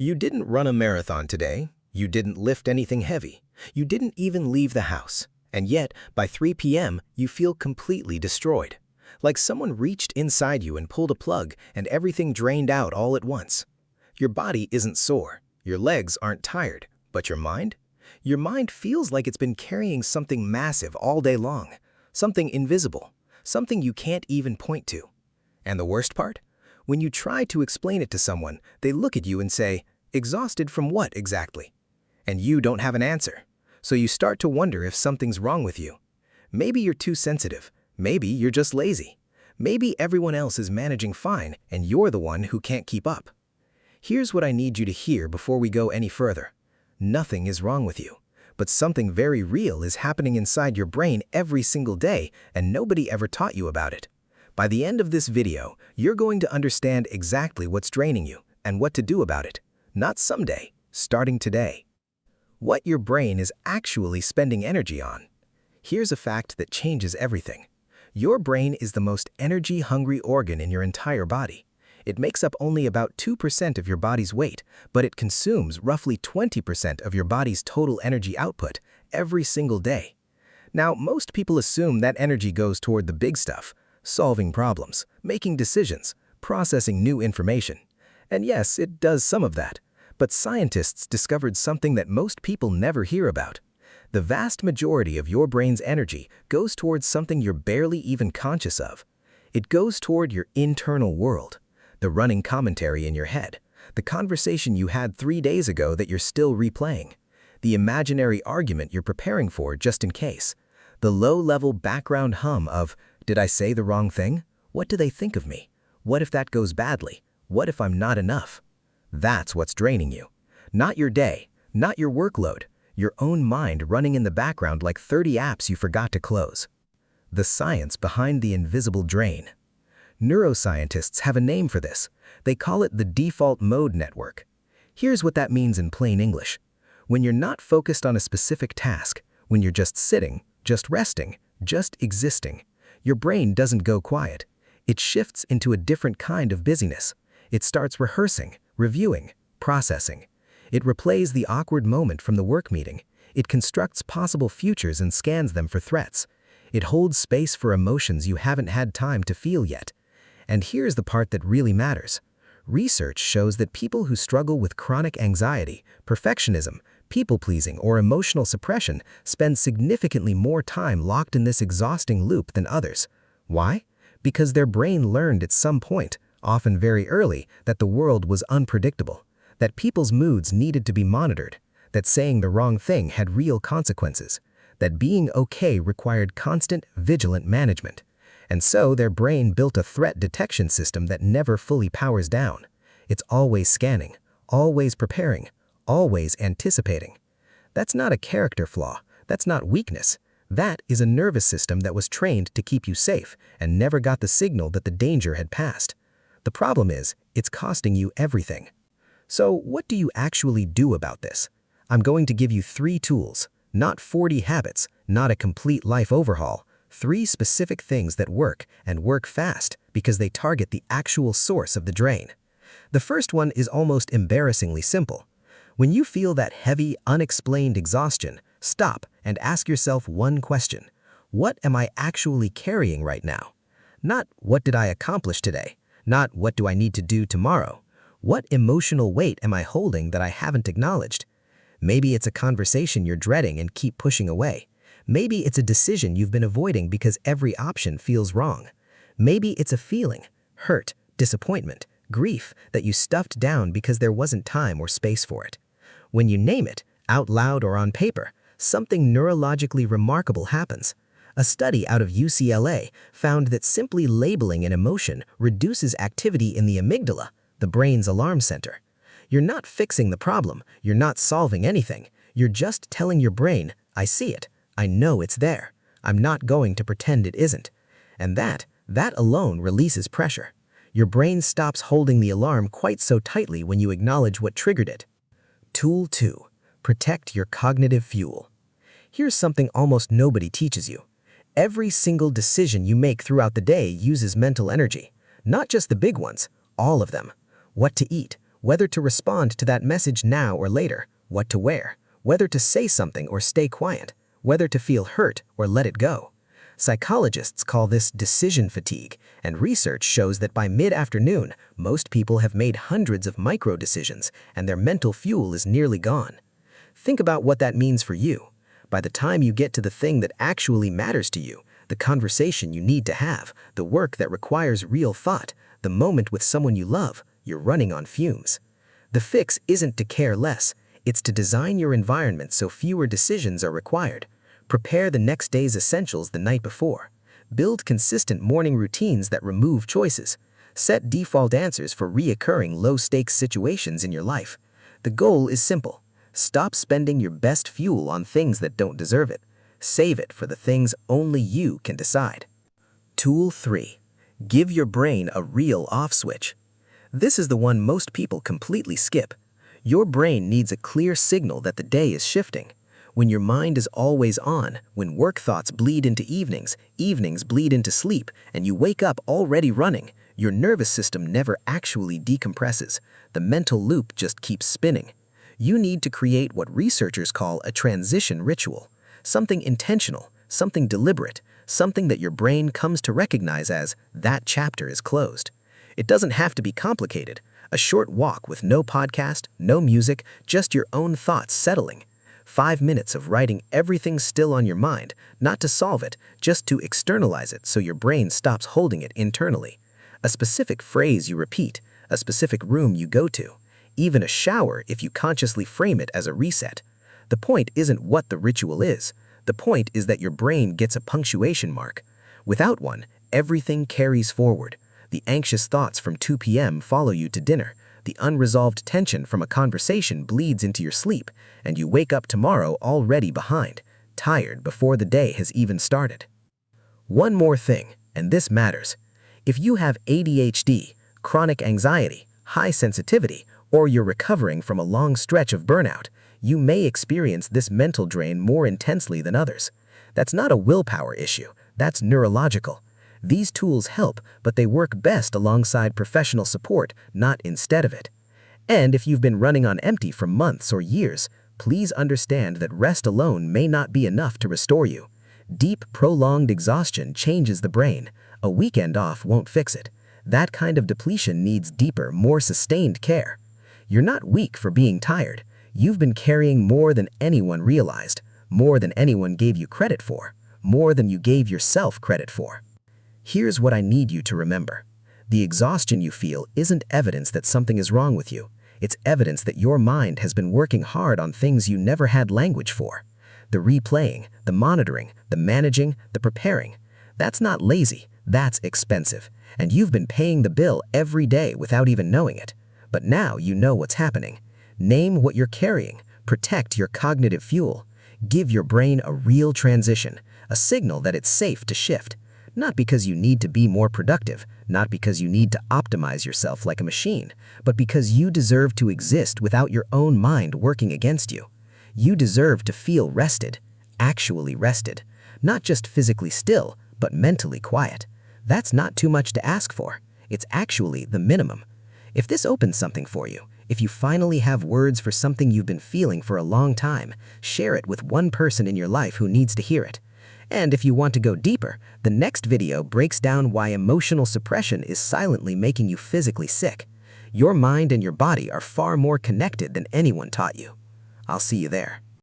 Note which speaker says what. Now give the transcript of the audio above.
Speaker 1: You didn't run a marathon today. You didn't lift anything heavy. You didn't even leave the house. And yet, by 3 p.m., you feel completely destroyed. Like someone reached inside you and pulled a plug and everything drained out all at once. Your body isn't sore. Your legs aren't tired. But your mind? Your mind feels like it's been carrying something massive all day long. Something invisible. Something you can't even point to. And the worst part? When you try to explain it to someone, they look at you and say, "Exhausted from what exactly?" And you don't have an answer. So you start to wonder if something's wrong with you. Maybe you're too sensitive. Maybe you're just lazy. Maybe everyone else is managing fine and you're the one who can't keep up. Here's what I need you to hear before we go any further. Nothing is wrong with you, but something very real is happening inside your brain every single day and nobody ever taught you about it. By the end of this video, you're going to understand exactly what's draining you and what to do about it. Not someday, starting today. What your brain is actually spending energy on. Here's a fact that changes everything. Your brain is the most energy-hungry organ in your entire body. It makes up only about 2% of your body's weight, but it consumes roughly 20% of your body's total energy output every single day. Now, most people assume that energy goes toward the big stuff, solving problems, making decisions, processing new information. And yes, it does some of that. But scientists discovered something that most people never hear about. The vast majority of your brain's energy goes towards something you're barely even conscious of. It goes toward your internal world, the running commentary in your head, the conversation you had 3 days ago that you're still replaying, the imaginary argument you're preparing for just in case, the low-level background hum of, "Did I say the wrong thing? What do they think of me? What if that goes badly? What if I'm not enough?" That's what's draining you. Not your day, not your workload, your own mind running in the background like 30 apps you forgot to close. The science behind the invisible drain. Neuroscientists have a name for this. They call it the default mode network. Here's what that means in plain English. When you're not focused on a specific task, when you're just sitting, just resting, just existing, your brain doesn't go quiet. It shifts into a different kind of busyness. It starts rehearsing, reviewing, processing. It replays the awkward moment from the work meeting. It constructs possible futures and scans them for threats. It holds space for emotions you haven't had time to feel yet. And here's the part that really matters. Research shows that people who struggle with chronic anxiety, perfectionism, people-pleasing, or emotional suppression spend significantly more time locked in this exhausting loop than others. Why? Because their brain learned at some point, often very early, that the world was unpredictable, that people's moods needed to be monitored, that saying the wrong thing had real consequences, that being okay required constant, vigilant management. And so their brain built a threat detection system that never fully powers down. It's always scanning, always preparing, always anticipating. That's not a character flaw. That's not weakness. That is a nervous system that was trained to keep you safe and never got the signal that the danger had passed. The problem is, it's costing you everything. So what do you actually do about this? I'm going to give you 3 tools, not 40 habits, not a complete life overhaul, 3 specific things that work and work fast because they target the actual source of the drain. The first one is almost embarrassingly simple. When you feel that heavy, unexplained exhaustion, stop and ask yourself one question. What am I actually carrying right now? Not what did I accomplish today? Not what do I need to do tomorrow? What emotional weight am I holding that I haven't acknowledged? Maybe it's a conversation you're dreading and keep pushing away. Maybe it's a decision you've been avoiding because every option feels wrong. Maybe it's a feeling, hurt, disappointment, grief that you stuffed down because there wasn't time or space for it. When you name it, out loud or on paper, something neurologically remarkable happens. A study out of UCLA found that simply labeling an emotion reduces activity in the amygdala, the brain's alarm center. You're not fixing the problem, you're not solving anything, you're just telling your brain, "I see it, I know it's there, I'm not going to pretend it isn't." And that alone releases pressure. Your brain stops holding the alarm quite so tightly when you acknowledge what triggered it. Tool 2. Protect your cognitive fuel. Here's something almost nobody teaches you. Every single decision you make throughout the day uses mental energy. Not just the big ones, all of them. What to eat, whether to respond to that message now or later, what to wear, whether to say something or stay quiet, whether to feel hurt or let it go. Psychologists call this decision fatigue, and research shows that by mid-afternoon, most people have made hundreds of micro-decisions and their mental fuel is nearly gone. Think about what that means for you. By the time you get to the thing that actually matters to you, the conversation you need to have, the work that requires real thought, the moment with someone you love, you're running on fumes. The fix isn't to care less, it's to design your environment so fewer decisions are required. Prepare the next day's essentials the night before. Build consistent morning routines that remove choices. Set default answers for reoccurring low-stakes situations in your life. The goal is simple. Stop spending your best fuel on things that don't deserve it. Save it for the things only you can decide. Tool 3. Give your brain a real off switch. This is the one most people completely skip. Your brain needs a clear signal that the day is shifting. When your mind is always on, when work thoughts bleed into evenings, evenings bleed into sleep, and you wake up already running, your nervous system never actually decompresses. The mental loop just keeps spinning. You need to create what researchers call a transition ritual. Something intentional, something deliberate, something that your brain comes to recognize as, that chapter is closed. It doesn't have to be complicated. A short walk with no podcast, no music, just your own thoughts settling. 5 minutes of writing everything still on your mind, not to solve it, just to externalize it so your brain stops holding it internally. A specific phrase you repeat, a specific room you go to, even a shower if you consciously frame it as a reset. The point isn't what the ritual is. The point is that your brain gets a punctuation mark. Without one, everything carries forward. The anxious thoughts from 2 p.m. follow you to dinner. The unresolved tension from a conversation bleeds into your sleep, and you wake up tomorrow already behind, tired before the day has even started. One more thing, and this matters. If you have ADHD, chronic anxiety, high sensitivity, or you're recovering from a long stretch of burnout, you may experience this mental drain more intensely than others. That's not a willpower issue, that's neurological. These tools help, but they work best alongside professional support, not instead of it. And if you've been running on empty for months or years, please understand that rest alone may not be enough to restore you. Deep, prolonged exhaustion changes the brain. A weekend off won't fix it. That kind of depletion needs deeper, more sustained care. You're not weak for being tired. You've been carrying more than anyone realized, more than anyone gave you credit for, more than you gave yourself credit for. Here's what I need you to remember. The exhaustion you feel isn't evidence that something is wrong with you. It's evidence that your mind has been working hard on things you never had language for. The replaying, the monitoring, the managing, the preparing. That's not lazy, that's expensive. And you've been paying the bill every day without even knowing it. But now you know what's happening. Name what you're carrying. Protect your cognitive fuel. Give your brain a real transition, a signal that it's safe to shift. Not because you need to be more productive, not because you need to optimize yourself like a machine, but because you deserve to exist without your own mind working against you. You deserve to feel rested, actually rested, not just physically still, but mentally quiet. That's not too much to ask for. It's actually the minimum. If this opens something for you, if you finally have words for something you've been feeling for a long time, share it with one person in your life who needs to hear it. And if you want to go deeper, the next video breaks down why emotional suppression is silently making you physically sick. Your mind and your body are far more connected than anyone taught you. I'll see you there.